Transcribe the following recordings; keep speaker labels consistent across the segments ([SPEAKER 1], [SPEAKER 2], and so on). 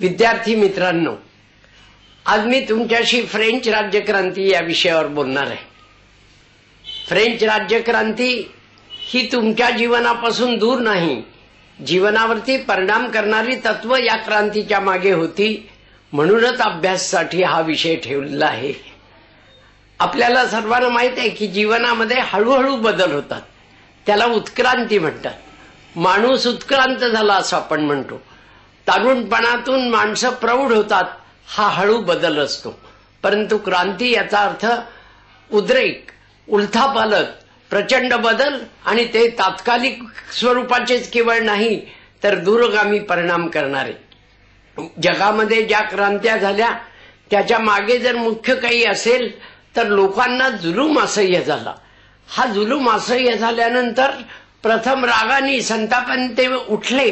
[SPEAKER 1] विद्यार्थी मित्रांनो, आज मी तुमच्याशी फ्रेंच राज्यक्रांती या विषयावर बोलणार आहे। फ्रेंच राज्यक्रांती ही तुमच्या जीवनापासून दूर नाही, जीवनावरती परिणाम करणारी तत्व या क्रांतीच्या मागे होती, म्हणूनच अभ्यासासाठी हा विषय ठेवलेला आहे। आपल्याला सर्वांना माहित आहे की जीवनामध्ये हळूहळू बदल होतात, त्याला उत्क्रांती म्हणतात। माणूस उत्क्रांत झाला असं आपण म्हणतो। तरुणपणातून माणसं प्रौढ होतात, हा हळू बदल असतो। परंतु क्रांती याचा अर्थ उद्रेक, उलथापालट, प्रचंड बदल, आणि ते तात्कालिक स्वरूपाचेच केवळ नाही तर दूरगामी परिणाम करणारे। जगामध्ये ज्या क्रांत्या झाल्या त्याच्या मागे जर मुख्य काही असेल तर लोकांना जुलूम असह्य झाला। हा जुलूम असह्य झाल्यानंतर प्रथम रागाने संतापाने ते उठले,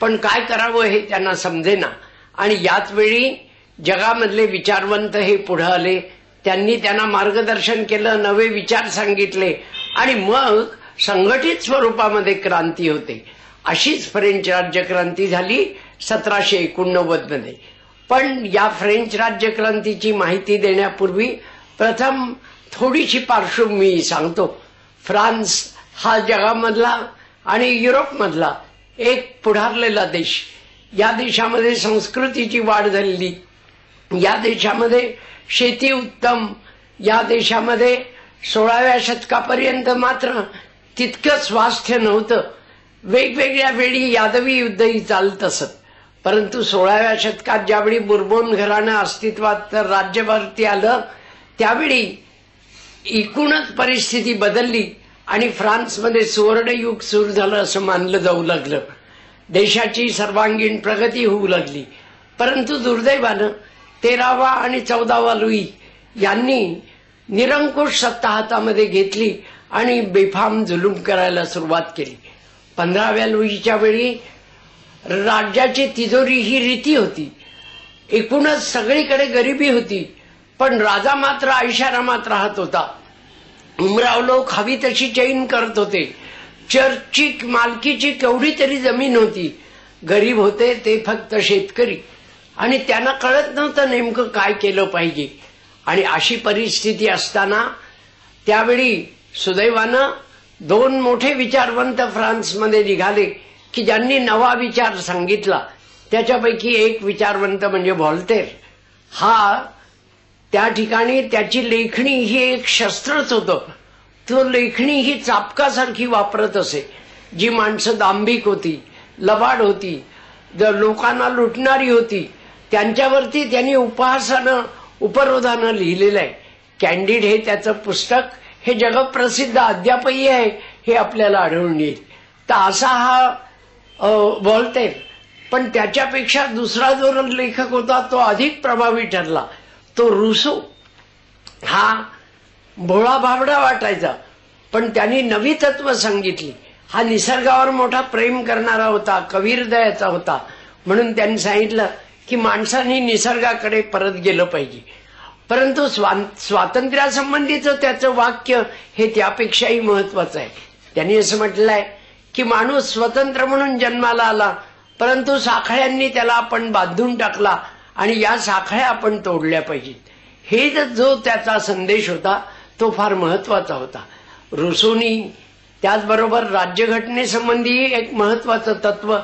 [SPEAKER 1] पण काय करावं हे त्यांना समजेना, आणि याच वेळी जगामधले विचारवंत हे पुढे आले। त्यांनी त्यांना मार्गदर्शन केलं, नवे विचार सांगितले, आणि मग संघटित स्वरूपामध्ये क्रांती होते। अशीच फ्रेंच राज्यक्रांती झाली 1789 मध्ये। पण या फ्रेंच राज्यक्रांतीची माहिती देण्यापूर्वी प्रथम थोडीशी पार्श्वभूमी सांगतो। फ्रान्स हा जगामधला आणि युरोपमधला एक पुढारलेला देश। या देशामध्ये संस्कृतीची वाढ झालेली, या देशामध्ये शेती उत्तम, या देशामध्ये 16व्या शतकापर्यंत मात्र तितकं स्वास्थ्य नव्हतं। वेगवेगळ्या वेळी यादवी युद्धही चालत असत, परंतु 16व्या शतकात ज्यावेळी बुर्बोन घराणं अस्तित्वात राज्यभरती आलं त्यावेळी एकूणच परिस्थिती बदलली आणि फ्रान्समध्ये सुवर्णयुग सुरू झालं असं मानलं जाऊ लागलं। देशाची सर्वांगीण प्रगती होऊ लागली। परंतु दुर्दैवानं 13वा आणि 14वा लुई यांनी निरंकुश सत्ता हातामध्ये घेतली आणि बेफाम जुलूम करायला सुरुवात केली। 15व्या लुईच्या वेळी राज्याची तिजोरी ही रीती होती, एकूणच सगळीकडे गरिबी होती, पण राजा मात्र ऐशारामात राहत होता। उमराव लोक हवी तशी चैन करत होते। चर्चची मालकीची केवढी तरी जमीन होती, गरीब होते ते फक्त शेतकरी, आणि त्यांना कळत नव्हतं नेमकं काय केलं पाहिजे। आणि अशी परिस्थिती असताना त्यावेळी सुदैवानं 2 मोठे विचारवंत फ्रान्समध्ये निघाले की ज्यांनी नवा विचार सांगितला। त्याच्यापैकी एक विचारवंत म्हणजे व्हॉल्टेर। हा त्या ठिकाणी त्याची लेखणी ही एक शस्त्रच होतं। तो लेखणी ही चापकासारखी वापरत असे। जी माणसं दांभिक होती, लबाड होती, लोकांना लुटणारी होती, त्यांच्यावरती त्यांनी उपहासानं उपरोधानं लिहिलेलं आहे। कॅन्डिड हे त्याचं पुस्तक हे जगप्रसिद्ध अद्यापही आहे, हे आपल्याला आढळून येईल। तर असा हा व्हॉल्टेर। पण त्याच्यापेक्षा दुसरा जो लेखक होता तो अधिक प्रभावी ठरला, तो रूसो। हा भोळा भाबडा वाटायचा, पण त्यांनी नवी तत्व सांगितली। हा निसर्गावर मोठा प्रेम करणारा होता, कवी हृदयाचा होता, म्हणून त्यांनी सांगितलं की माणसाने निसर्गाकडे परत गेलं पाहिजे। परंतु स्वातंत्र्यासंबंधीचं त्याचं वाक्य हे त्यापेक्षाही महत्वाचं आहे। त्यांनी असं म्हटलंय की माणूस स्वतंत्र म्हणून जन्माला आला, परंतु साखळ्यांनी त्याला आपण बांधून टाकला आणि या साखळ्या आपण तोडल्या पाहिजेत। हे जो त्याचा संदेश होता तो फार महत्वाचा होता। रुसोनी त्याचबरोबर राज्यघटनेसंबंधी एक महत्वाचं तत्व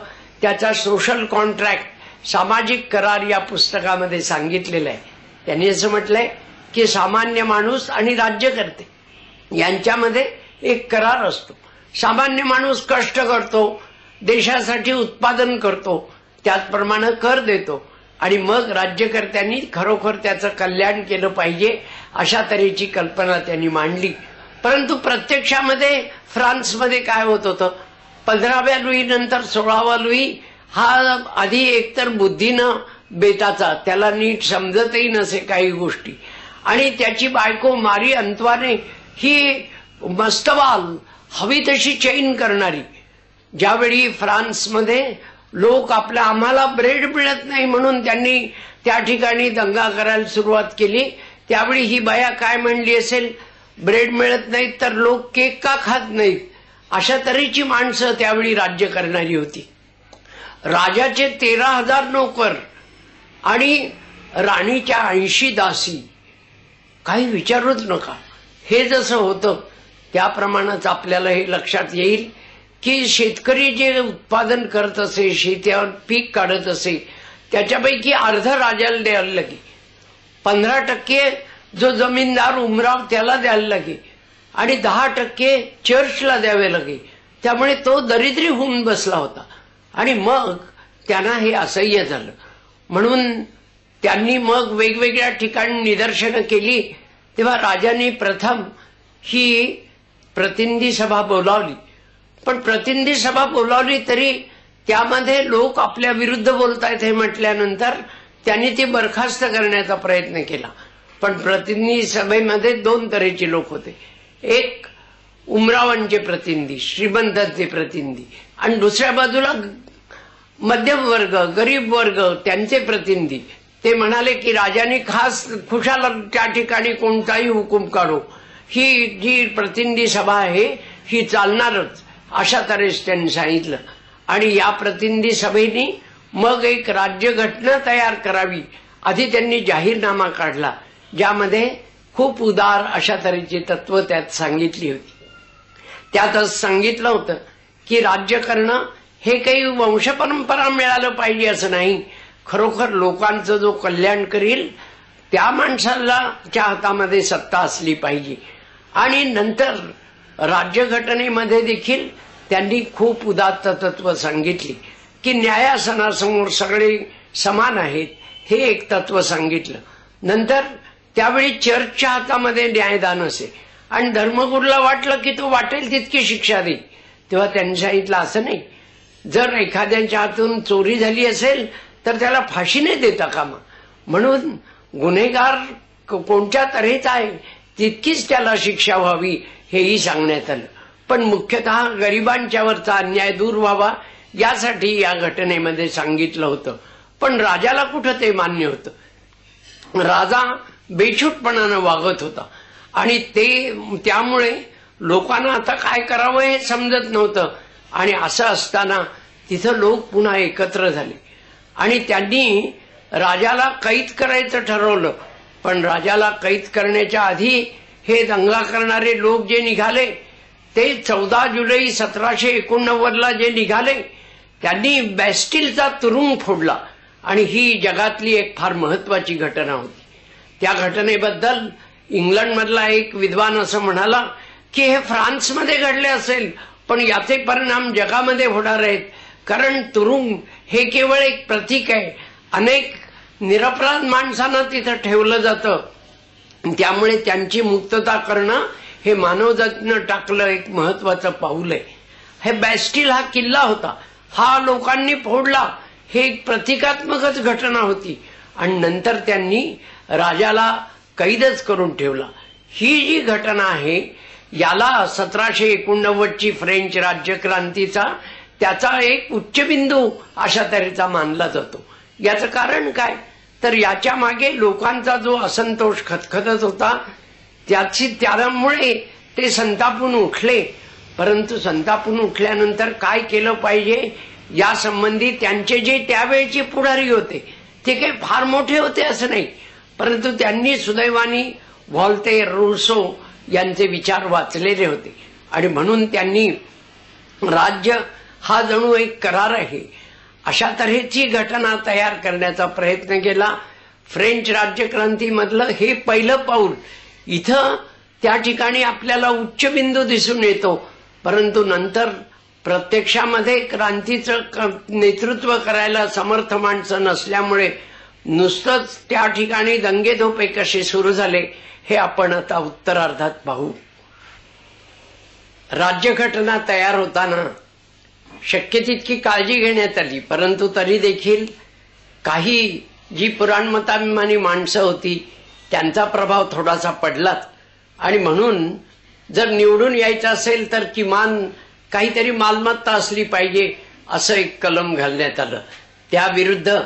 [SPEAKER 1] त्याचा सोशल कॉन्ट्रॅक्ट, सामाजिक करार या पुस्तकामध्ये सांगितलेलं आहे। त्यांनी असं म्हटलंय की सामान्य माणूस आणि राज्यकर्ते यांच्यामध्ये एक करार असतो। सामान्य माणूस कष्ट करतो, देशासाठी उत्पादन करतो, त्याचप्रमाणे कर देतो, आणि मग राज्यकर्त्यांनी खरोखर त्याचं कल्याण केलं पाहिजे अशा तऱ्हेची कल्पना त्यांनी मांडली। परंतु प्रत्यक्षामध्ये फ्रान्समध्ये काय होत होतं, 15व्या लुई नंतर 16वा लुई हा आधी एकतर बुद्धीनं बेताचा, त्याला नीट समजतही नसे काही गोष्टी, आणि त्याची बायको मारी अंतवाने ही मस्तवाल, हवी तशी चैन करणारी। ज्यावेळी फ्रान्समध्ये लोक आम्हाला ब्रेड मिळत नाही म्हणून त्यांनी त्या ठिकाणी दंगा करायला सुरुवात केली, त्यावेळी ही बाया काय म्हणली असेल, ब्रेड मिळत नाहीत तर लोक केक का खात नाहीत, अशा तऱ्हेची माणसं त्यावेळी राज्य करणारी होती। राजाचे 13,000 नोकर आणि राणीच्या 80 दासी, काही विचारूच नका. हे जसं होतं त्याप्रमाणेच आपल्याला हे लक्षात येईल की शेतकरी जे उत्पादन करत असे, शेतीवर पीक काढत असे, त्याच्यापैकी अर्ध राजाला द्यायला लागे, 15% जो जमीनदार उमराव त्याला द्यायला लागे आणि 10% चर्चला द्यावे लागे. त्यामुळे तो दरिद्री होऊन बसला होता. आणि मग त्यांना हे असह्य झालं. म्हणून त्यांनी मग वेगवेगळ्या ठिकाणी निदर्शनं केली. तेव्हा राजांनी प्रथम ही प्रतिनिधी सभा बोलावली. पण प्रतिनिधी सभा बोलावली तरी त्यामध्ये लोक आपल्या विरुद्ध बोलतायत हे म्हटल्यानंतर त्यांनी ती बरखास्त करण्याचा प्रयत्न केला. पण प्रतिनिधी सभेमध्ये 2 तऱ्हेचे लोक होते. एक उमरावांचे प्रतिनिधी, श्रीमंतांचे प्रतिनिधी, आणि दुसऱ्या बाजूला मध्यम वर्ग, गरीब वर्ग, त्यांचे प्रतिनिधी. ते म्हणाले की राजाने खास खुशाल त्या ठिकाणी कोणताही हुकूम काढो, ही जी प्रतिनिधी सभा आहे ही चालणारच, अशा तऱ्हेच त्यांनी सांगितलं. आणि या प्रतिनिधी सभेने मग एक राज्यघटना तयार करावी. आधी त्यांनी जाहीरनामा काढला ज्यामध्ये खूप उदार अशा तऱ्हेची तत्व त्यात सांगितली होती. त्यातच सांगितलं होतं की राज्य करणं हे काही वंशपरंपरा मिळालं पाहिजे असं नाही. खरोखर लोकांचं जो कल्याण करील त्या माणसाला च्या हातामध्ये सत्ता असली पाहिजे. आणि नंतर राज्यघटनेमध्ये देखील त्यांनी खूप उदात्त तत्व सांगितली की न्यायासनासमोर सगळे समान आहेत, हे एक तत्व सांगितलं. नंतर त्यावेळी चर्चच्या हातामध्ये न्यायदान असे आणि धर्मगुरूला वाटलं की तो वाटेल तितकी शिक्षा देईल. तेव्हा त्यांनी सांगितलं असं नाही, जर एखाद्याच्या हातून चोरी झाली असेल तर त्याला फाशी नाही देता कामा. म्हणून गुन्हेगार कोणत्या तऱ्हेचा आहे तितकीच त्याला शिक्षा व्हावी हेही सांगण्यात आलं. पण मुख्यतः गरिबांच्यावरचा अन्याय दूर व्हावा यासाठी या घटनेमध्ये सांगितलं होतं. पण राजाला कुठं ते मान्य होतं. राजा बेछूटपणानं वागत होता आणि त्यामुळे लोकांना आता काय करावं हे समजत नव्हतं. आणि असं असताना तिथं लोक पुन्हा एकत्र झाले आणि त्यांनी राजाला कैद करायचं ठरवलं. पण राजाला कैद करण्याच्या आधी हे दंगा करणारे लोक जे निघाले ते 14 जुलै 1789 जे निघाले त्यांनी बॅस्टिलचा तुरुंग फोडला. आणि ही जगातली एक फार महत्वाची घटना होती. त्या घटनेबद्दल इंग्लंडमधला एक विद्वान असं म्हणाला की हे फ्रान्समध्ये घडले असेल पण याचे परिणाम जगामध्ये होणार आहेत. कारण तुरुंग हे केवळ एक प्रतीक आहे. अनेक निरपराध माणसांना तिथं ठेवलं जातं. त्यामुळे त्यांची मुक्तता करणं हे मानवजातीनं टाकलं एक महत्वाचं पाऊल आहे. हे बॅस्टिल हा किल्ला होता, हा लोकांनी फोडला. हे एक प्रतिकात्मकच घटना होती. आणि नंतर त्यांनी राजाला कैदच करून ठेवला. ही जी घटना आहे याला 1789ची फ्रेंच राज्यक्रांतीचा त्याचा एक उच्चबिंदू अशा तऱ्हेचा मानला जातो. याचं कारण काय तर याच्या मागे लोकांचा जो असंतोष खतखतत होता त्यामुळे ते संतापून उठले. परंतु संतापून उठल्यानंतर काय केलं पाहिजे यासंबंधी त्यांचे जे त्यावेळचे पुढारी होते ते काही फार मोठे होते असं नाही, परंतु त्यांनी सुदैवाने व्हॉल्टेर, रूसो यांचे विचार वाचलेले होते. आणि म्हणून त्यांनी राज्य हा जणू एक करार आहे अशा तऱ्हेची घटना तयार करण्याचा प्रयत्न केला. फ्रेंच राज्यक्रांतीमधलं हे पहिलं पाऊल. इथं त्या ठिकाणी आपल्याला उच्चबिंदू दिसून येतो, परंतु नंतर प्रत्यक्षामध्ये क्रांतीचं नेतृत्व करायला समर्थ माणसं नसल्यामुळे नुसतंच त्या ठिकाणी दंगेधोपे कसे सुरू झाले हे आपण आता उत्तरार्धात पाहू. राज्यघटना तयार होताना शक्य तितकी काळजी घेण्यात आली, परंतु तरी देखील काही जी पुराणमताभिमानी माणसं होती त्यांचा प्रभाव थोडासा पडलाच. आणि म्हणून जर निवडून यायचं असेल तर किमान काहीतरी मालमत्ता असली पाहिजे असं एक कलम घालण्यात आलं. त्याविरुद्ध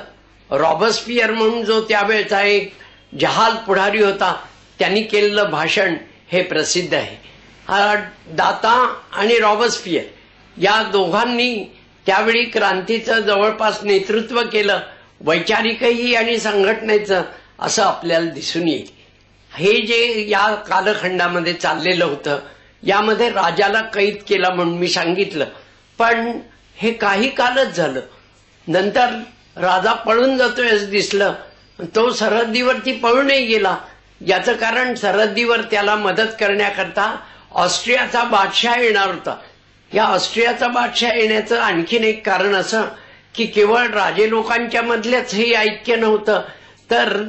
[SPEAKER 1] रॉबस्पियर म्हणून जो त्यावेळचा एक जहाल पुढारी होता त्यांनी केलेलं भाषण हे प्रसिद्ध आहे. हा दाता आणि रॉबस्पियर या दोघांनी त्यावेळी क्रांतीचं जवळपास नेतृत्व केलं, वैचारिकही आणि संघटनेचं असं आपल्याला दिसून येईल. हे जे या कालखंडामध्ये चाललेलं होतं, यामध्ये राजाला कैद केला म्हणून मी सांगितलं, पण हे काही कालच झालं. नंतर राजा पळून जातोय असं दिसलं. तो सरहद्दीवरती पळूनही गेला. याचं कारण सरहद्दीवर त्याला मदत करण्याकरता ऑस्ट्रियाचा बादशाह येणार होता. या ऑस्ट्रियाचा बादशाह येण्याचं आणखीन एक कारण असं की केवळ राजे लोकांच्या मधलेच हे ऐक्य नव्हतं, तर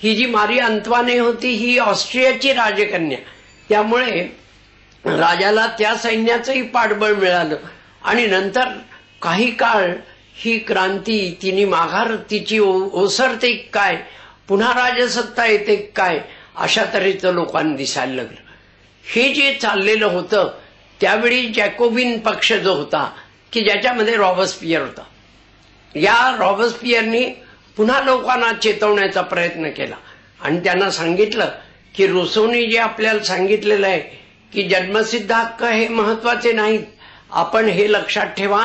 [SPEAKER 1] ही जी मारी अंतवाने होती ही ऑस्ट्रियाची राजकन्या. त्यामुळे राजाला त्या सैन्याचंही पाठबळ मिळालं आणि नंतर काही काळ ही क्रांती तिने माघार तिची ओसरते काय, पुन्हा राजसत्ता येते काय, अशा तऱ्हेचं लोकांना दिसायला लागलं. हे जे चाललेलं होतं त्यावेळी जॅकोबिन पक्ष जो होता की ज्याच्यामध्ये रॉबस्पियर होता, या रॉबस्पियरनी पुन्हा लोकांना चेतवण्याचा प्रयत्न केला आणि त्यांना सांगितलं की रुसोनी जे आपल्याला सांगितलेलं आहे की जन्मसिद्ध हक्क हे महत्वाचे नाहीत, आपण हे लक्षात ठेवा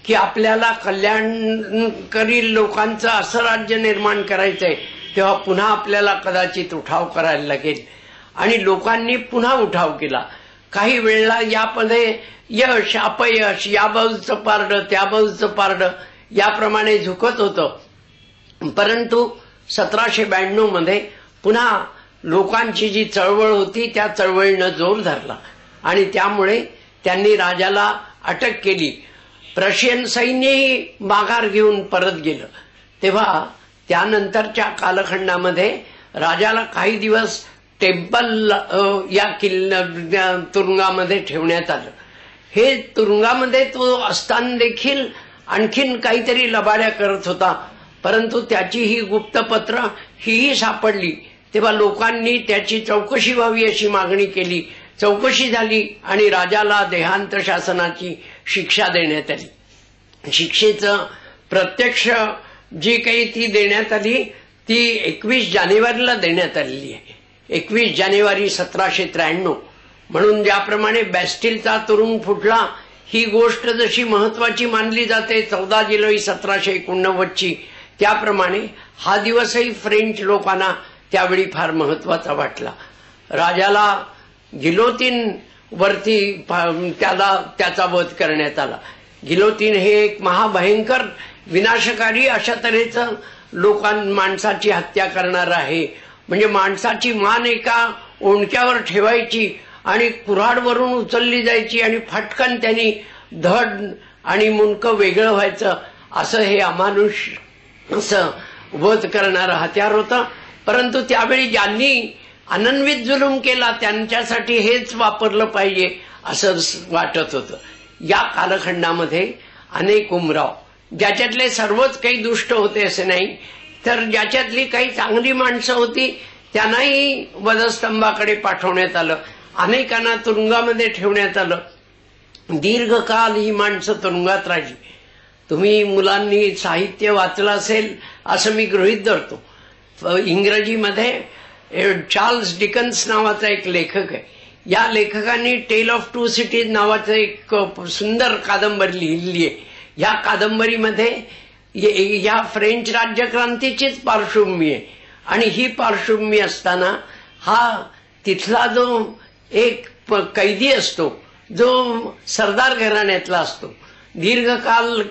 [SPEAKER 1] की आपल्याला कल्याणकारी लोकांचं असं राज्य निर्माण करायचंय, तेव्हा पुन्हा आपल्याला कदाचित उठाव करायला लागेल. आणि लोकांनी पुन्हा उठाव केला. काही वेळेला यामध्ये यश अपयश, या बाजूचं पारडं त्या बाजूचं पारडं याप्रमाणे झुकत होतं. परंतु 1792 मध्ये पुन्हा लोकांची जी चळवळ होती त्या चळवळीनं जोर धरला आणि त्यामुळे त्यांनी राजाला अटक केली. प्रशियन सैन्यही माघार घेऊन परत गेलं. तेव्हा त्यानंतरच्या कालखंडामध्ये राजाला काही दिवस टेम्पल या तुरुंगामध्ये ठेवण्यात आलं. हे तुरुंगामध्ये तो असताना देखील आणखीन काहीतरी लबाड्या करत होता, परंतु त्याची ही गुप्तपत्र हीही सापडली. तेव्हा लोकांनी त्याची चौकशी व्हावी अशी मागणी केली. चौकशी झाली आणि राजाला देहांत शासनाची शिक्षा देण्यात आली. शिक्षेचं प्रत्यक्ष जी काही ती देण्यात आली ती 21 जानेवारीला देण्यात आलेली आहे. 21 जानेवारी 1793. म्हणून ज्याप्रमाणे बॅस्टिलचा तुरुंग फुटला ही गोष्ट जशी महत्वाची मानली जाते 14 जुलै 1789ची, त्याप्रमाणे हा दिवसही फ्रेंच लोकांना त्यावेळी फार महत्वाचा वाटला. राजाला गिलोतीन वरती त्याचा वध करण्यात आला. गिलोतीन हे एक महाभयंकर विनाशकारी अशा तऱ्हेचं माणसाची हत्या करणार आहे. म्हणजे माणसाची मान एका ओंडक्यावर ठेवायची आणि कुऱ्हाडवरून उचलली जायची आणि फटकन त्यांनी धड आणि मुंडकं वेगळं व्हायचं, असं हे अमानुष असं वध करणारं हत्यार होतं. परंतु त्यावेळी ज्यांनी अनन्वित जुलूम केला त्यांच्यासाठी हेच वापरलं पाहिजे असं वाटत होतं. या कालखंडामध्ये अनेक उमराव, ज्याच्यातले सर्वच काही दुष्ट होते असे नाही, तर ज्याच्यातली काही चांगली माणसं होती त्यांनाही वधस्तंभाकडे पाठवण्यात आलं. अनेकांना तुरुंगामध्ये ठेवण्यात आलं. दीर्घकाल ही माणसं तुरुंगात राहिली. तुम्ही मुलांनी साहित्य वाचलं असेल असं मी गृहीत धरतो. इंग्रजीमध्ये चार्ल्स डिकन्स नावाचा एक लेखक आहे. या लेखकांनी टेल ऑफ टू सिटीज नावाचं एक सुंदर कादंबरी लिहिली आहे. या कादंबरीमध्ये या फ्रेंच राज्यक्रांतीचीच पार्श्वभूमी आहे आणि ही पार्श्वभूमी असताना हा तिथला जो एक कैदी असतो जो सरदार घराण्यातला असतो, दीर्घकाल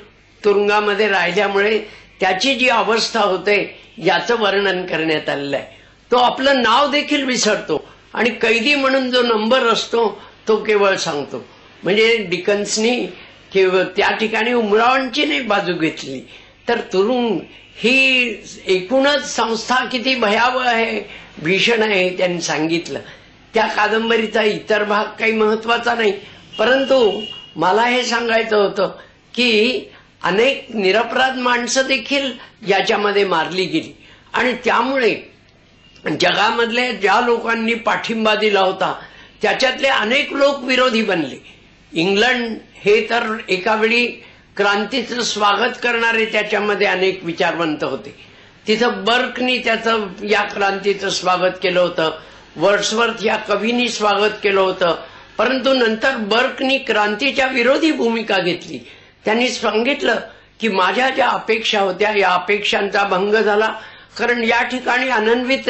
[SPEAKER 1] तुरुंगामध्ये राहिल्यामुळे त्याची जी अवस्था होते याचं वर्णन करण्यात आलेलं आहे. तो आपलं नाव देखील विसरतो आणि कैदी म्हणून जो नंबर असतो तो केवळ सांगतो. म्हणजे डिकन्सनी केवळ त्या ठिकाणी उमरावांची नाही बाजू घेतली, तर तुरुंग ही एकूणच संस्था किती भयावह आहे, भीषण आहे त्यांनी सांगितलं. त्या कादंबरीचा इतर भाग काही महत्वाचा नाही, परंतु मला हे सांगायचं होतं की अनेक निरपराध माणसं देखील याच्यामध्ये मारली गेली आणि त्यामुळे जगामधले ज्या लोकांनी पाठिंबा दिला होता त्याच्यातले अनेक लोक विरोधी बनले. इंग्लंड हे तर एका वेळी क्रांतीचं स्वागत करणारे त्याच्यामध्ये अनेक विचारवंत होते. तिथं बर्कनी त्याचं या क्रांतीचं स्वागत केलं होतं, वर्ड्सवर्थ या कवींनी स्वागत केलं होतं. परंतु नंतर बर्कनी क्रांतीच्या विरोधी भूमिका घेतली. त्यांनी सांगितलं की माझ्या ज्या अपेक्षा होत्या या अपेक्षांचा भंग झाला, कारण या ठिकाणी अनन्वित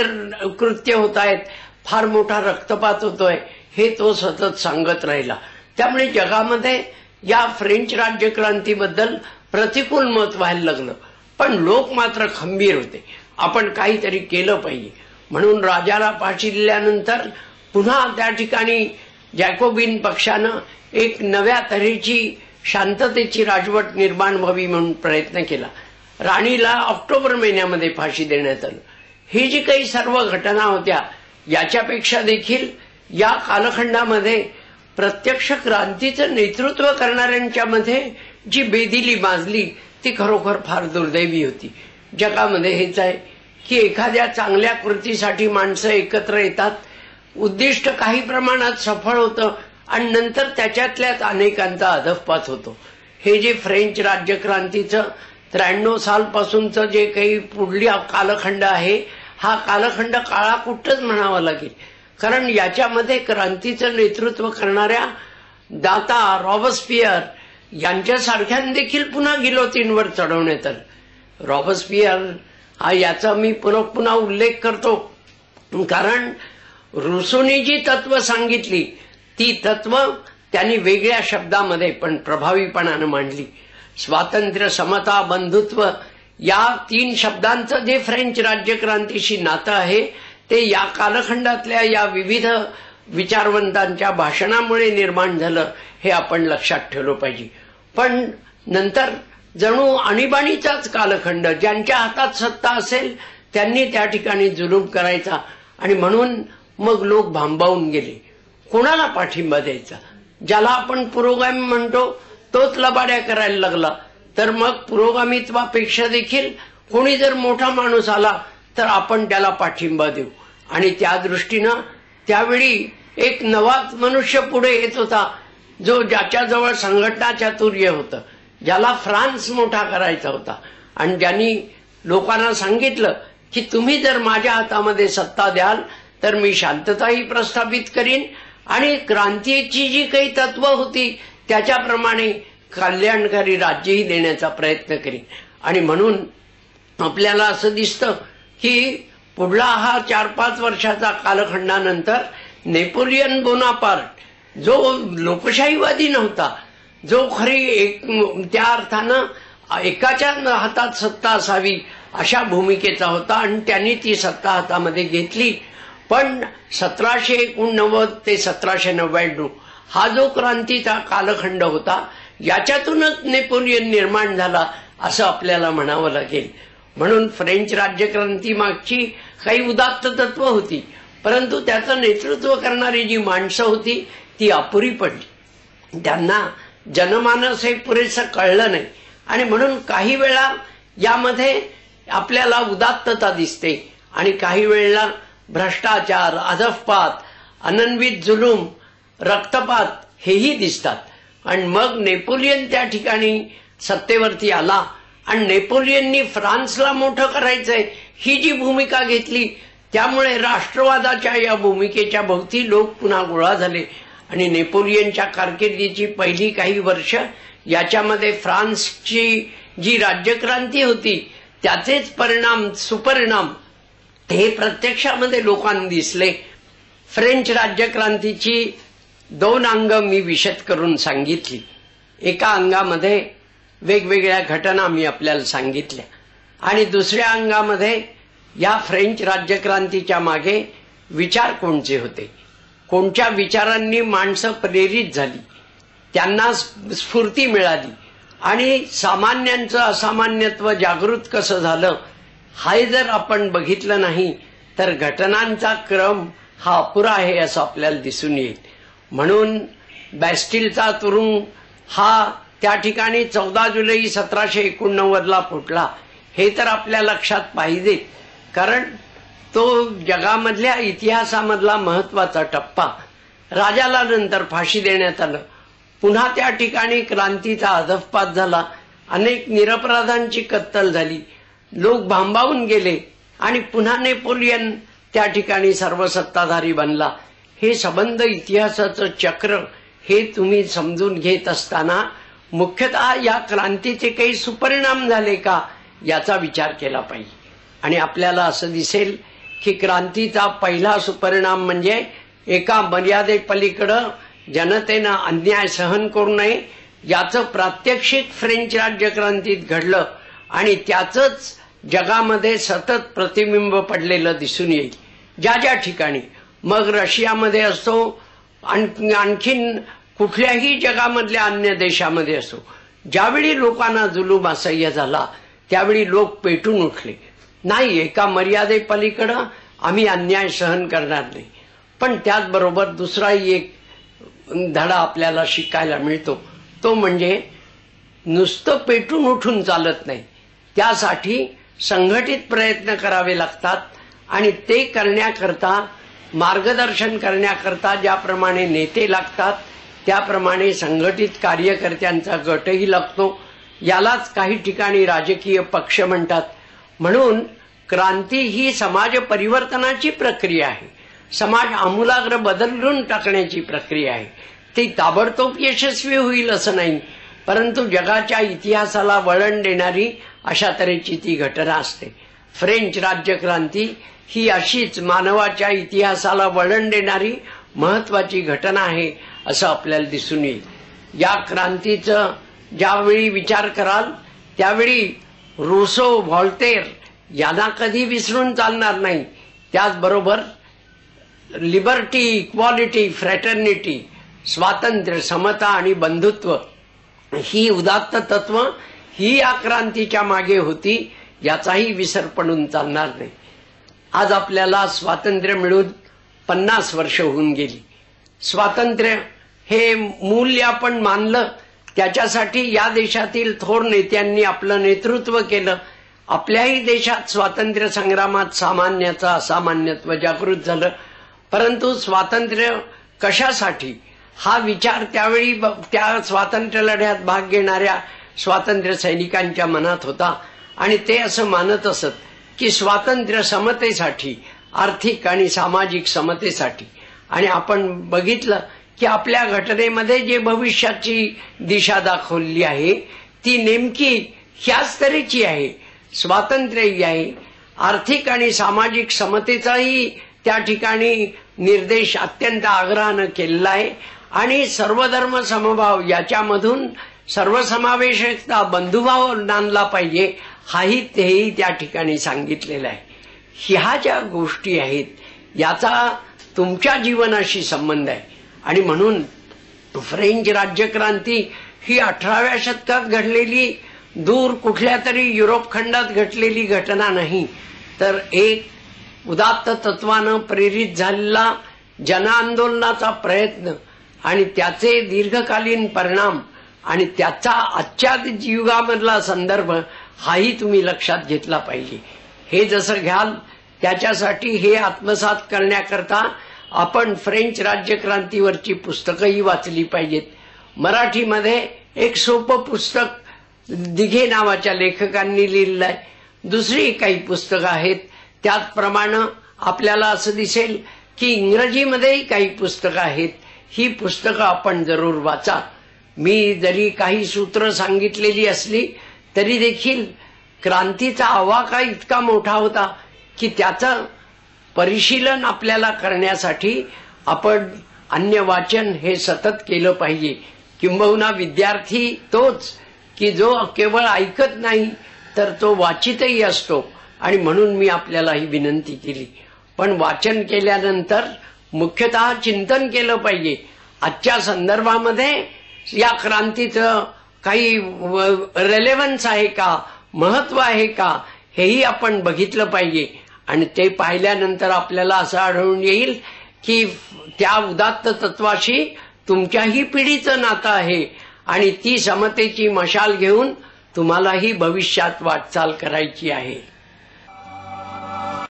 [SPEAKER 1] कृत्य होत आहेत, फार मोठा रक्तपात होतोय, हे तो सतत सांगत राहिला. त्यामुळे जगामध्ये या फ्रेंच राज्यक्रांतीबद्दल प्रतिकूल मत व्हायला लागलं. पण लोक मात्र खंबीर होते, आपण काहीतरी केलं पाहिजे. म्हणून राजाला फाशी दिल्यानंतर पुन्हा त्या ठिकाणी जॅकोबिन पक्षानं एक नव्या तऱ्हेची शांततेची राजवट निर्माण व्हावी म्हणून प्रयत्न केला. राणीला ऑक्टोबर महिन्यामध्ये फाशी देण्यात आलं. ही जी काही सर्व घटना होत्या याच्यापेक्षा देखील या कालखंडामध्ये प्रत्यक्ष क्रांतीचं नेतृत्व करणाऱ्यांच्या मध्ये जी बेदिली माजली ती खरोखर फार दुर्दैवी होती. जगामध्ये हेच आहे की एखाद्या चांगल्या कृतीसाठी माणसं एकत्र येतात, उद्दिष्ट काही प्रमाणात सफळ होतं आणि नंतर त्याच्यातल्याच अनेकांचा अधःपात होतो. हे जे फ्रेंच राज्यक्रांतीचं 93 सालपासूनचं जे काही पुढला कालखंड आहे, हा कालखंड काळाकुट्टच म्हणावा लागेल. कारण याच्यामध्ये क्रांतीचं नेतृत्व करणाऱ्या दाता रॉबस्पियर यांच्यासारख्यां देखील पुन्हा गिलोतीनवर चढवण्यात आलं. रॉबस्पियर हा याचा मी पुन्हा उल्लेख करतो, कारण रुसोनी जी तत्व सांगितली ती तत्व त्यांनी वेगळ्या शब्दामध्ये पण प्रभावीपणानं मांडली. स्वातंत्र्य, समता, बंधुत्व या 3 शब्दांचं जे फ्रेंच राज्यक्रांतीशी नातं आहे ते या कालखंडातल्या या विविध विचारवंतांच्या भाषणामुळे निर्माण झालं, हे आपण लक्षात ठेवलं पाहिजे. पण नंतर जणू आणीबाणीचाच कालखंड, ज्यांच्या हातात सत्ता असेल त्यांनी त्या ठिकाणी जुलूम करायचा आणि म्हणून मग लोक भांबावून गेले. कोणाला पाठिंबा द्यायचा? ज्याला आपण पुरोगामी म्हणतो तोच लबाड्या करायला लागला. तर मग पुरोगामित्वापेक्षा देखील कोणी जर मोठा माणूस आला तर आपण त्याला पाठिंबा देऊ. आणि त्या दृष्टीनं त्यावेळी एक नवाच मनुष्य पुढे येत होता, जो ज्याच्याजवळ संघटना चातुर्य होतं, ज्याला फ्रान्स मोठा करायचा होता आणि ज्यांनी लोकांना सांगितलं की तुम्ही जर माझ्या हातामध्ये सत्ता द्याल तर मी शांतताही प्रस्थापित करीन आणि क्रांतीची जी काही तत्व होती त्याच्याप्रमाणे कल्याणकारी राज्यही देण्याचा प्रयत्न करीन. आणि म्हणून आपल्याला असं दिसतं की पुढला हा 4-5 वर्षाचा कालखंडानंतर नेपोलियन बोनापार्ट जो लोकशाहीवादी नव्हता, जो खरी त्या अर्थानं एकाच्या हातात सत्ता असावी अशा भूमिकेचा होता आणि त्यांनी ती सत्ता हातामध्ये घेतली. पण 1789 ते 1799 हा जो क्रांतीचा कालखंड होता याच्यातूनच नेपोलियन निर्माण झाला असं आपल्याला म्हणावं लागेल. म्हणून फ्रेंच राज्यक्रांती मागची काही उदात्त तत्व होती, परंतु त्याचं नेतृत्व करणारी जी माणसं होती ती अपुरी पडली. त्यांना जनमानस हे पुरेसं कळलं नाही आणि म्हणून काही वेळा यामध्ये आपल्याला उदात्तता दिसते आणि काही वेळेला भ्रष्टाचार, अधःपात, अनन्वित जुलूम, रक्तपात हेही दिसतात. आणि मग नेपोलियन त्या ठिकाणी सत्तेवरती आला आणि नेपोलियननी फ्रान्सला मोठं करायचंय ही जी भूमिका घेतली त्यामुळे राष्ट्रवादाच्या या भूमिकेच्या भोवती लोक पुन्हा गोळा झाले आणि नेपोलियनच्या कारकिर्दीची पहिली काही वर्ष याच्यामध्ये फ्रान्सची जी राज्यक्रांती होती त्याचेच सुपरिणाम हे प्रत्यक्षामध्ये लोकांना दिसले. फ्रेंच राज्यक्रांतीची 2 अंग मी विशद करून सांगितली. एका अंगामध्ये वेगवेगळ्या घटना मी आपल्याला सांगितल्या आणि दुसऱ्या अंगामध्ये या फ्रेंच राज्यक्रांतीच्या मागे विचार कोणचे होते, कोणत्या विचारांनी माणसं प्रेरित झाली, त्यांना स्फूर्ती मिळाली आणि सामान्यांचं असामान्यत्व जागृत कसं झालं, हे जर आपण बघितलं नाही तर घटनांचा क्रम हा अपुरा आहे असं आपल्याला दिसून येईल. म्हणून बॅस्टिलचा तुरुंग हा त्या ठिकाणी 14 जुलै 1789 फुटला हे तर आपल्या लक्षात पाहिजे, कारण तो जगामधल्या इतिहासामधला महत्वाचा टप्पा. राजाला नंतर फाशी देण्यात आलं, पुन्हा त्या ठिकाणी क्रांतीचा अधःपात झाला, अनेक निरपराधांची कत्तल झाली, लोक भांबावून गेले आणि पुन्हा नेपोलियन त्या ठिकाणी सर्वसत्ताधारी बनला. हे संबंध इतिहासाचं चक्र हे तुम्ही समजून घेत असताना मुख्यतः या क्रांतीचे काही सुपरिणाम झाले का याचा विचार केला पाहिजे. आणि आपल्याला असं दिसेल की क्रांतीचा पहिला सुपरिणाम म्हणजे एका मर्यादेपलीकडं जनतेनं अन्याय सहन करू नये याचं प्रात्यक्षिक फ्रेंच राज्यक्रांतीत घडलं आणि त्याचंच जगामध्ये सतत प्रतिबिंब पडलेलं दिसून येईल. ज्या ज्या ठिकाणी, मग रशियामध्ये असो, आणखीन कुठल्याही जगामधल्या अन्य देशामध्ये असो, ज्यावेळी लोकांना जुलूम असह्य झाला त्यावेळी लोक पेटून उठले. नाही, एका मर्यादेपलीकडं आम्ही अन्याय सहन करणार नाही. पण त्याचबरोबर दुसराही एक धडा आपल्याला शिकायला मिळतो, तो म्हणजे नुसतं पेटून उठून चालत नाही, त्यासाठी संघटित प्रयत्न करावे लागतात. आणि ते करण्याकरता, मार्गदर्शन करण्याकरता ज्याप्रमाणे नेते लागतात त्याप्रमाणे संघटित कार्यकर्त्यांचा गटही लागतो. यालाच काही ठिकाणी राजकीय पक्ष म्हणतात. म्हणून क्रांती ही समाज परिवर्तनाची प्रक्रिया आहे, समाज आमूलाग्र बदलून टाकण्याची प्रक्रिया आहे. ती ताबडतोब यशस्वी होईल असं नाही, परंतु जगाच्या इतिहासाला वळण देणारी अशा तऱ्हेची ती घटना असते. फ्रेंच राज्यक्रांती ही अशीच मानवाच्या इतिहासाला वळण देणारी महत्वाची घटना आहे असं आपल्याला दिसून येईल. या क्रांतीचं ज्यावेळी विचार कराल त्यावेळी रूसो, व्हॉल्टेर यांना कधी विसरून चालणार नाही. त्याचबरोबर लिबर्टी, इक्वालिटी, फ्रॅटर्निटी, स्वातंत्र्य, समता आणि बंधुत्व ही उदात्त तत्व ही या क्रांतीच्या मागे होती, याचाही विसर पडून चालणार नाही. आज आपल्याला स्वातंत्र्य मिळून 50 वर्ष होऊन गेली. स्वातंत्र्य हे मूल्य आपण मानलं, त्याच्यासाठी या देशातील थोर नेत्यांनी आपलं नेतृत्व केलं. आपल्याही देशात स्वातंत्र्य संग्रामात सामान्याचं असामान्यत्व जागृत झालं. परंतु स्वातंत्र्य कशासाठी हा विचार त्यावेळी त्या स्वातंत्र्य लढ्यात भाग घेणाऱ्या स्वातंत्र्य सैनिकांच्या मनात होता. आणि ते असं मानत असत की स्वातंत्र्य समतेसाठी, आर्थिक आणि सामाजिक समतेसाठी. आणि आपण बघितलं की आपल्या घटनेमध्ये जे भविष्याची दिशा दाखवली आहे ती नेमकी ह्याच तऱ्हेची आहे. स्वातंत्र्यही आहे, आर्थिक आणि सामाजिक समतेचाही त्या ठिकाणी निर्देश अत्यंत आग्रहानं केलेला आहे. आणि सर्वधर्म समभाव याच्यामधून सर्वसमावेशकता, बंधुभाव नांदला पाहिजे, हाही तेही त्या ठिकाणी सांगितलेलं आहे. ह्या ज्या गोष्टी आहेत याचा तुमच्या जीवनाशी संबंध आहे. आणि म्हणून फ्रेंच राज्यक्रांती ही 18व्या शतकात घडलेली, दूर कुठल्या तरी युरोप खंडात घडलेली घटना नाही, तर एक उदात्त तत्वानं प्रेरित झालेला जनआंदोलनाचा प्रयत्न आणि त्याचे दीर्घकालीन परिणाम आणि त्याचा आजच्या युगामधला संदर्भ हाही तुम्ही लक्षात घेतला पाहिजे. हे जसं घ्याल त्याच्यासाठी हे आत्मसात करण्याकरता आपण फ्रेंच राज्यक्रांतीवरची पुस्तकंही वाचली पाहिजेत. मराठीमध्ये एक सोपं पुस्तक दिघे नावाच्या लेखकांनी लिहिलं आहे. दुसरी काही पुस्तकं आहेत. त्याचप्रमाणे आपल्याला असं दिसेल की इंग्रजीमध्येही काही पुस्तकं आहेत. ही पुस्तकं आपण जरूर वाचा. मी जरी काही सूत्र सांगितलेली असली तरी देखील क्रांतीचा आवाका इतका मोठा होता की त्याचं परिशीलन आपल्याला करण्यासाठी आपण अन्य वाचन हे सतत केलं पाहिजे. किंबहुना विद्यार्थी तोच की जो केवळ ऐकत नाही तर तो वाचितही असतो. आणि म्हणून मी आपल्याला ही विनंती केली. पण वाचन केल्यानंतर मुख्यतः चिंतन केलं पाहिजे. आजच्या संदर्भामध्ये या क्रांतीचं काही रेलेव्हन्स आहे का, महत्व आहे का, हेही आपण बघितलं पाहिजे. आणि ते पाहिल्यानंतर आपल्याला असं आढळून येईल की त्या उदात्त तत्वाशी तुमच्याही पिढीचं नातं आहे आणि ती समतेची मशाल घेऊन तुम्हालाही भविष्यात वाटचाल करायची आहे.